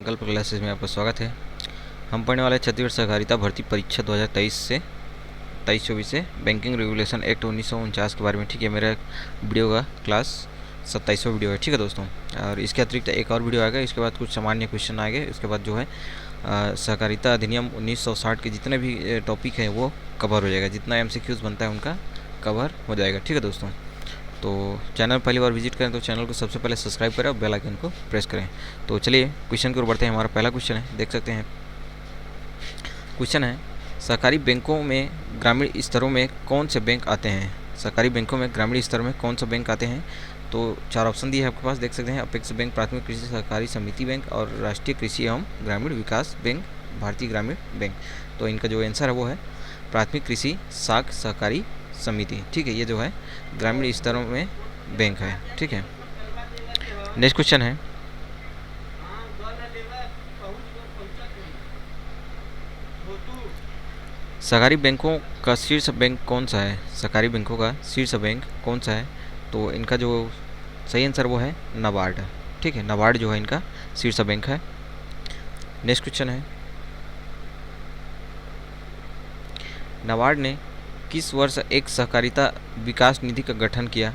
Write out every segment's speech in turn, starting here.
संकल्प क्लासेस में आपका स्वागत है। हम पढ़ने वाले छत्तीसगढ़ सहकारिता भर्ती परीक्षा 2023 से 23-24 से बैंकिंग रेगुलेशन एक्ट 1949 के बारे में। ठीक है, मेरा वीडियो का क्लास 27वां वीडियो है। ठीक है दोस्तों, और इसके अतिरिक्त एक और वीडियो आएगा। इसके बाद कुछ सामान्य क्वेश्चन आएंगे। उसके बाद जो है सहकारिता अधिनियम 1960 के जितने भी टॉपिक हैं वो कवर हो जाएगा। जितना MCQs बनता है उनका कवर हो जाएगा। ठीक है दोस्तों, तो चैनल पहली बार विजिट करें तो चैनल को सबसे पहले सब्सक्राइब करें और बेल आइकन को प्रेस करें। तो चलिए क्वेश्चन की ओर बढ़ते हैं। हमारा पहला क्वेश्चन है, देख सकते हैं। क्वेश्चन है, सरकारी बैंकों में ग्रामीण स्तरों में कौन से बैंक आते हैं? सरकारी बैंकों में ग्रामीण स्तर में कौन सा बैंक आते हैं? तो 4 ऑप्शन दिए हैं आपके पास, देख सकते हैं। अपेक्स बैंक, प्राथमिक कृषि सहकारी समिति बैंक और राष्ट्रीय कृषि एवं ग्रामीण विकास बैंक, भारतीय ग्रामीण बैंक। तो इनका जो आंसर है वो है प्राथमिक कृषि साख सहकारी समिति। ठीक है, ये जो है ग्रामीण स्तरों में बैंक है। ठीक है, नेक्स्ट क्वेश्चन है, सरकारी बैंकों का शीर्ष बैंक कौन सा है? सरकारी बैंकों का शीर्ष बैंक कौन सा है? तो इनका जो सही आंसर वो है नाबार्ड। ठीक है, नाबार्ड जो है इनका शीर्ष बैंक है। नेक्स्ट क्वेश्चन है, नाबार्ड ने किस वर्ष एक सहकारिता विकास निधि का गठन किया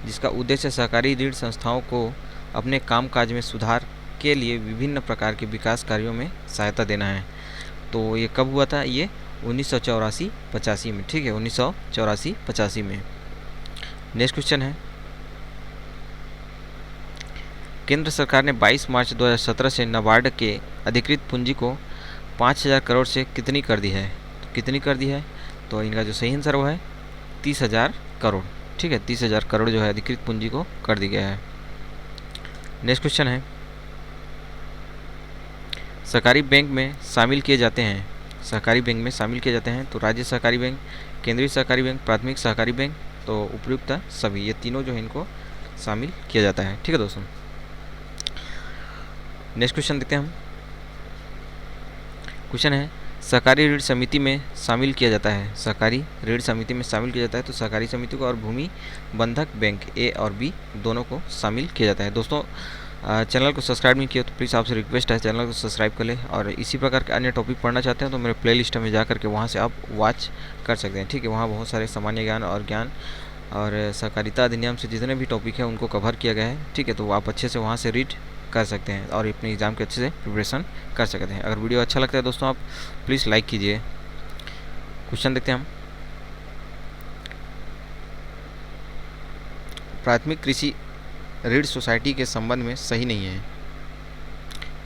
जिसका उद्देश्य सहकारी ऋण संस्थाओं को अपने कामकाज में सुधार के लिए विभिन्न प्रकार के विकास कार्यों में सहायता देना है? तो ये कब हुआ था? ये 1984-85 में। ठीक है, 1984-85 में। नेक्स्ट क्वेश्चन है, केंद्र सरकार ने 22 मार्च 2017 से नाबार्ड के अधिकृत पूंजी को 5000 करोड़ से कितनी कर दी है? तो कितनी कर दी है? तो इनका जो सही आंसर वो है 30,000 करोड़। ठीक है, 30,000 करोड़ जो है अधिकृत पूंजी को कर दी गया है। नेक्स्ट क्वेश्चन है, सरकारी बैंक में शामिल किए जाते हैं, सहकारी बैंक में शामिल किए जाते हैं तो राज्य सहकारी बैंक, केंद्रीय सहकारी बैंक, प्राथमिक सहकारी बैंक, तो उपयुक्त सभी, ये तीनों जो है इनको शामिल किया जाता है। ठीक है दोस्तों, नेक्स्ट क्वेश्चन देखते हैं हम। क्वेश्चन है, सहकारी ऋण समिति में शामिल किया जाता है, सहकारी ऋण समिति में शामिल किया जाता है तो सहकारी समिति को और भूमि बंधक बैंक ए और बी दोनों को शामिल किया जाता है। दोस्तों चैनल को सब्सक्राइब नहीं किया तो प्लीज़ आपसे रिक्वेस्ट है चैनल को सब्सक्राइब कर लें, और इसी प्रकार के अन्य टॉपिक पढ़ना चाहते हैं तो मेरे प्लेलिस्ट में जा करके वहाँ से आप वॉच कर सकते हैं। ठीक है, वहाँ बहुत सारे सामान्य ज्ञान और सहकारिता अधिनियम से जितने भी टॉपिक हैं उनको कवर किया गया है। ठीक है, तो आप अच्छे से वहाँ से रीड कर सकते हैं और अपने एग्ज़ाम के अच्छे से प्रिपरेशन कर सकते हैं। अगर वीडियो अच्छा लगता है दोस्तों आप प्लीज़ लाइक कीजिए। क्वेश्चन देखते हैं हम, प्राथमिक कृषि ऋण सोसाइटी के संबंध में सही नहीं है।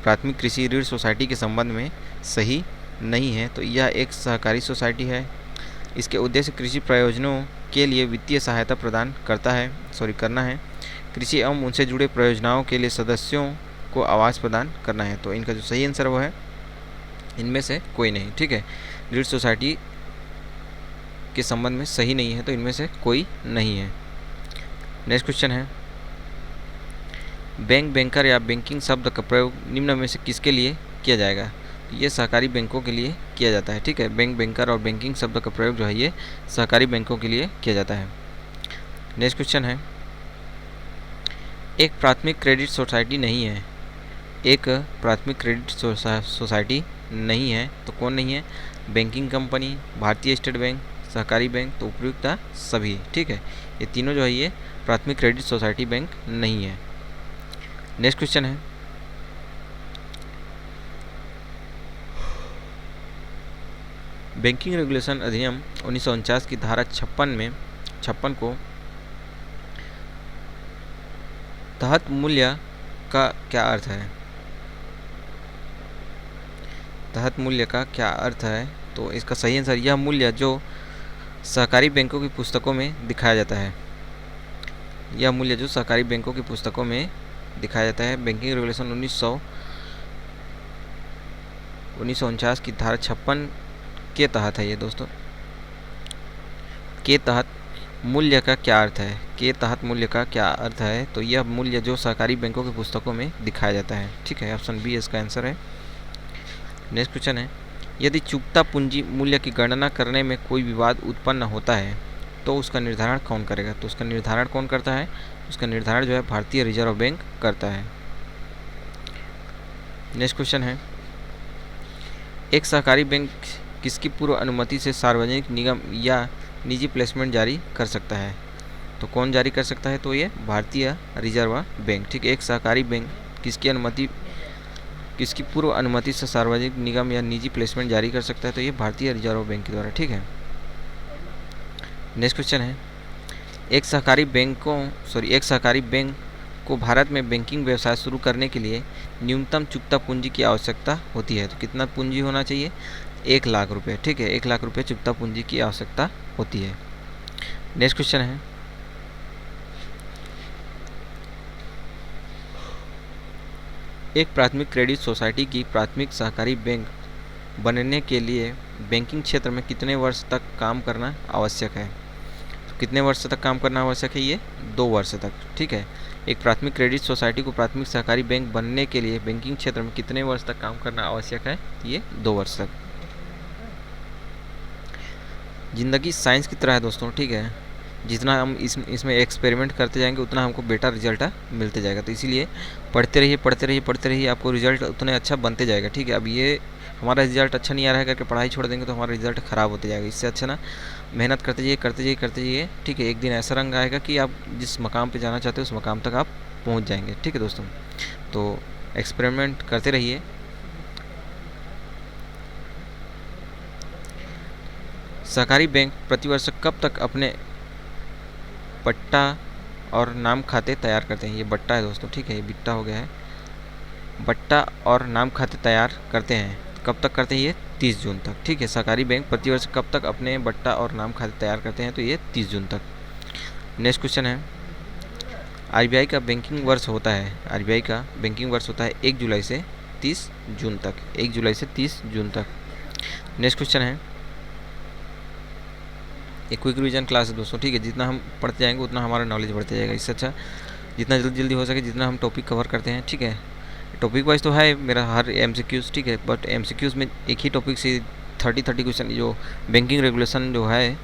प्राथमिक कृषि ऋण सोसाइटी के संबंध में सही नहीं है तो यह एक सहकारी सोसाइटी है। इसके उद्देश्य कृषि प्रयोजनों के लिए वित्तीय सहायता प्रदान करना है। कृषि एवं उनसे जुड़े परियोजनाओं के लिए सदस्यों को आवास प्रदान करना है। तो इनका जो सही आंसर वो है इनमें से कोई नहीं। ठीक है, ऋण सोसाइटी के संबंध में सही नहीं है तो इनमें से कोई नहीं है। नेक्स्ट क्वेश्चन है, बैंक, बैंकर या बैंकिंग शब्द का प्रयोग निम्न में से किसके लिए किया जाएगा? तो ये सहकारी बैंकों के लिए किया जाता है। ठीक है, बैंक, बैंकर और बैंकिंग शब्द का प्रयोग जो है ये सहकारी बैंकों के लिए किया जाता है। नेक्स्ट क्वेश्चन है, एक प्राथमिक क्रेडिट सोसाइटी नहीं है, एक प्राथमिक क्रेडिट सोसाइटी नहीं है तो कौन नहीं है? बैंकिंग कंपनी, भारतीय स्टेट बैंक, सहकारी बैंक, तो उपयुक्त सभी। ठीक है, ये तीनों जो है ये प्राथमिक क्रेडिट सोसाइटी बैंक नहीं है। नेक्स्ट क्वेश्चन है, बैंकिंग रेगुलेशन अधिनियम 1949 की धारा 56 को तहत मूल्य का क्या अर्थ है? तहत मूल्य का क्या अर्थ है? तो इसका सही आंसर यह मूल्य जो सहकारी बैंकों की पुस्तकों में दिखाया जाता है, यह मूल्य जो सहकारी बैंकों की पुस्तकों में दिखाया जाता है। बैंकिंग रेगुलेशन 1949 की धारा 56 के तहत है ये दोस्तों। के तहत मूल्य का क्या अर्थ है? के तहत मूल्य का क्या अर्थ है? तो यह मूल्य जो सहकारी बैंकों की पुस्तकों में दिखाया जाता है। ठीक है, ऑप्शन बी इसका आंसर है। नेक्स्ट क्वेश्चन है, यदि चुकता पूंजी मूल्य की गणना करने में कोई विवाद उत्पन्न होता है तो उसका निर्धारण कौन करेगा? तो उसका निर्धारण कौन करता है? उसका निर्धारण जो है भारतीय रिजर्व बैंक करता है। नेक्स्ट क्वेश्चन है, एक सहकारी बैंक किसकी पूर्व अनुमति से सार्वजनिक निगम या निजी प्लेसमेंट जारी कर सकता है? तो कौन जारी कर सकता है? तो ये भारतीय रिजर्व बैंक। ठीक है, एक सहकारी बैंक किसकी पूर्व अनुमति से सार्वजनिक निगम या निजी प्लेसमेंट जारी कर सकता है? तो ये भारतीय रिजर्व बैंक के द्वारा। ठीक है, नेक्स्ट क्वेश्चन है, एक सहकारी बैंक को भारत में बैंकिंग व्यवसाय शुरू करने के लिए न्यूनतम चुकता पूंजी की आवश्यकता होती है। तो कितना पूंजी होना चाहिए? 1,00,000 रुपये। ठीक है, 1,00,000 रुपये चुकता पूंजी की आवश्यकता होती है। नेक्स्ट क्वेश्चन है, एक प्राथमिक क्रेडिट सोसाइटी की प्राथमिक सहकारी बैंक बनने के लिए बैंकिंग क्षेत्र में कितने वर्ष तक काम करना आवश्यक है? तो कितने वर्ष तक काम करना आवश्यक है? ये 2 वर्ष तक। ठीक है, एक प्राथमिक क्रेडिट सोसाइटी को प्राथमिक सहकारी बैंक बनने के लिए बैंकिंग क्षेत्र में कितने वर्ष तक काम करना आवश्यक है? ये 2 वर्ष तक। ज़िंदगी साइंस की तरह है दोस्तों। ठीक है, जितना हम इसमें एक्सपेरिमेंट करते जाएंगे उतना हमको बेटर रिजल्ट मिलते जाएगा। तो इसीलिए पढ़ते रहिए, आपको रिजल्ट उतना अच्छा बनते जाएगा। ठीक है, अब ये हमारा रिजल्ट अच्छा नहीं आ रहा है करके पढ़ाई छोड़ देंगे तो हमारा रिजल्ट ख़राब होते जाएगा। इससे अच्छा ना मेहनत करते जाइए। ठीक है, एक दिन ऐसा रंग आएगा कि आप जिस मकाम पे जाना चाहते हो उस मकाम तक आप पहुंच जाएंगे। ठीक है दोस्तों, तो एक्सपेरिमेंट करते रहिए। सहकारी बैंक प्रतिवर्ष कब तक अपने बट्टा और नाम खाते तैयार करते हैं? ये बट्टा है दोस्तों। ठीक है, ये बिट्टा हो गया है। बट्टा और नाम खाते तैयार करते हैं, कब तक करते हैं? ये 30 जून तक। ठीक है, सहकारी बैंक प्रतिवर्ष कब तक अपने बट्टा और नाम खाते तैयार करते हैं? तो ये 30 जून तक। नेक्स्ट क्वेश्चन है, आरबीआई का बैंकिंग वर्ष होता है 1 जुलाई से 30 जून तक। 1 जुलाई से 30 जून तक। नेक्स्ट क्वेश्चन है, एक क्विक रिवीजन क्लास है दोस्तों। ठीक है, जितना हम पढ़ते जाएंगे उतना हमारा नॉलेज बढ़ते जाएगा। इससे अच्छा जितना जल्दी हो सके जितना हम टॉपिक कवर करते हैं। ठीक है, टॉपिक वाइज तो है मेरा हर एमसीक्यूज़। ठीक है, बट एमसीक्यूज़ में एक ही टॉपिक से 30 क्वेश्चन, जो बैंकिंग रेगुलेशन जो है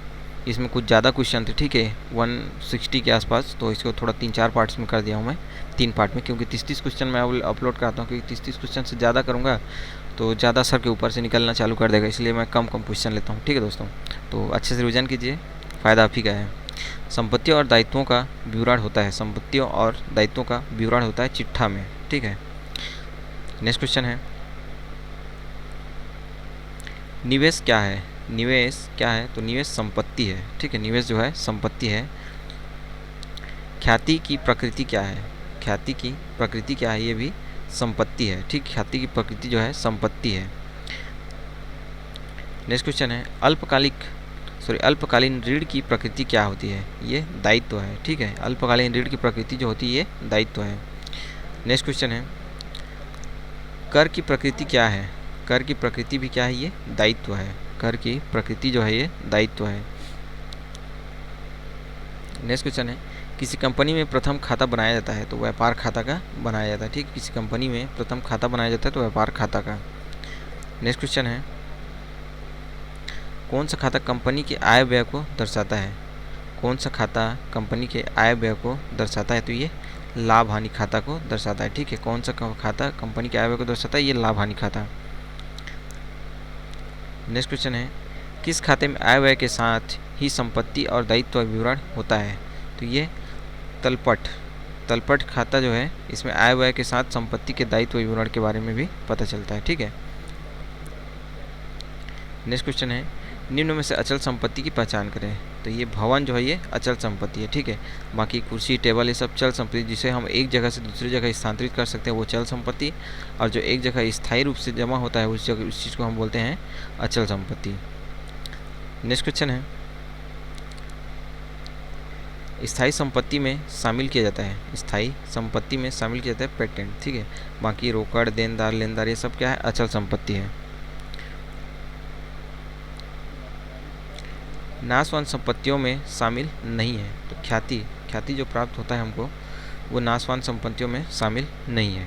इसमें कुछ ज़्यादा क्वेश्चन थे। ठीक है, 160 के आसपास। तो इसको थोड़ा 3-4 पार्ट्स में कर दिया हूँ मैं, 3 पार्ट में, क्योंकि 30 क्वेश्चन मैं अपलोड कराता हूँ। क्योंकि 30 क्वेश्चन से ज़्यादा करूँगा तो ज़्यादा सर के ऊपर से निकलना चालू कर देगा, इसलिए मैं कम क्वेश्चन लेता हूँ। ठीक है दोस्तों, तो अच्छे से रिवीजन कीजिए, फ़ायदा आप ही का है। संपत्तियों और दायित्वों का विवरण होता है चिट्ठा में। ठीक है, नेक्स्ट क्वेश्चन है, निवेश क्या है? तो निवेश संपत्ति है। ठीक है, निवेश जो है संपत्ति है। ख्याति की प्रकृति क्या है? ये भी संपत्ति है। ठीक, ख्याति की प्रकृति जो है संपत्ति है। नेक्स्ट क्वेश्चन है, अल्पकालीन ऋण की प्रकृति क्या होती है? ये दायित्व है। ठीक है, अल्पकालीन ऋण की प्रकृति जो होती है ये दायित्व है। नेक्स्ट क्वेश्चन है, कर की प्रकृति क्या है? कर की प्रकृति भी क्या है? ये दायित्व है। कर की प्रकृति जो है ये दायित्व है। नेक्स्ट क्वेश्चन है, किसी कंपनी में प्रथम खाता बनाया जाता है तो व्यापार खाता का बनाया जाता है। ठीक, किसी कंपनी में प्रथम खाता बनाया जाता है तो व्यापार खाता का। नेक्स्ट क्वेश्चन है, कौन सा खाता कंपनी के आय व्यय को दर्शाता है? तो ये लाभ हानि खाता को दर्शाता है। ठीक है, कौन सा खाता कंपनी के आय व्यय को दर्शाता है? ये लाभ हानि खाता। नेक्स्ट क्वेश्चन है, किस खाते में आय व्यय के साथ ही संपत्ति और दायित्व विवरण होता है? तो ये तलपट खाता जो है इसमें आय व्यय के साथ संपत्ति के दायित्व विवरण के बारे में भी पता चलता है। ठीक है, नेक्स्ट क्वेश्चन है, निम्न में से अचल संपत्ति की पहचान करें। तो ये भवन जो है ये अचल संपत्ति है। ठीक है, बाकी कुर्सी टेबल ये सब चल संपत्ति, जिसे हम एक जगह से दूसरी जगह स्थानांतरित कर सकते हैं वो चल संपत्ति, और जो एक जगह स्थायी रूप से जमा होता है उस चीज़ को हम बोलते हैं अचल संपत्ति। नेक्स्ट क्वेश्चन है, स्थायी संपत्ति में शामिल किया जाता है पेटेंट। ठीक है, बाकी रोकड़ देनदार लेनदार ये सब क्या है? अचल संपत्ति है। नाशवान संपत्तियों में शामिल नहीं है। तो ख्याति जो प्राप्त होता है हमको वो नाशवान संपत्तियों में शामिल नहीं है।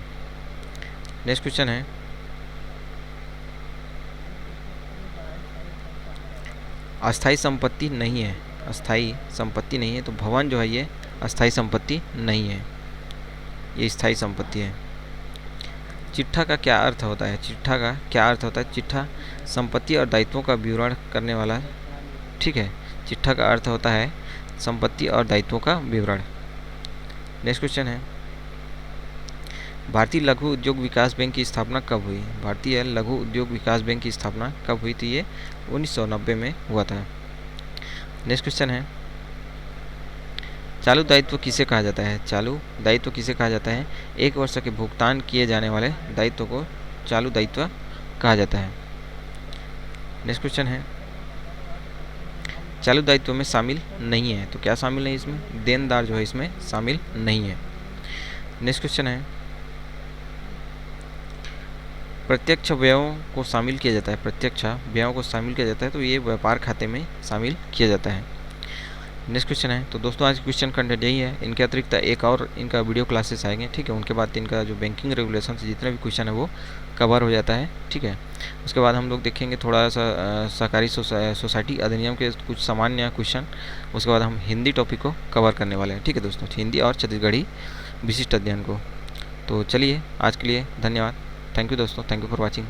नेक्स्ट क्वेश्चन है, अस्थायी संपत्ति नहीं है। तो भवन जो है ये अस्थायी संपत्ति नहीं है, ये स्थायी संपत्ति है। चिट्ठा का क्या अर्थ होता है? चिट्ठा का क्या अर्थ होता है? चिट्ठा संपत्ति और दायित्वों का विवरण करने वाला, ठीक है। चिट्ठा का अर्थ होता है संपत्ति और दायित्वों का विवरण। नेक्स्ट क्वेश्चन है, भारतीय लघु उद्योग विकास बैंक की स्थापना कब हुई? भारतीय लघु उद्योग विकास बैंक की स्थापना कब हुई थी? ये 1990 में हुआ था। नेक्स्ट क्वेश्चन है, चालू दायित्व किसे कहा जाता है? चालू दायित्व किसे कहा जाता है? एक वर्ष के भुगतान किए जाने वाले दायित्व को चालू दायित्व कहा जाता है। नेक्स्ट क्वेश्चन है, चालू दायित्व में शामिल नहीं है, तो क्या शामिल नहीं इसमें? देनदार जो है इसमें शामिल नहीं है। नेक्स्ट क्वेश्चन है, प्रत्यक्ष व्ययों को शामिल किया जाता है, प्रत्यक्ष व्ययों को शामिल किया जाता है, तो ये व्यापार खाते में शामिल किया जाता है। नेक्स्ट क्वेश्चन है, तो दोस्तों आज क्वेश्चन कंटेंट यही है। इनके अतिरिक्त एक और इनका वीडियो क्लासेस आएंगे, ठीक है। उनके बाद इनका जो बैंकिंग रेगुलेशन से जितने भी क्वेश्चन है वो कवर हो जाता है, ठीक है। उसके बाद हम लोग देखेंगे थोड़ा सा सहकारी सोसाइटी अधिनियम के कुछ सामान्य क्वेश्चन। उसके बाद हम हिंदी टॉपिक को कवर करने वाले हैं, ठीक है दोस्तों, हिंदी और छत्तीसगढ़ी विशिष्ट अध्ययन को। तो चलिए आज के लिए धन्यवाद। थैंक यू दोस्तों, थैंक यू फॉर वॉचिंग।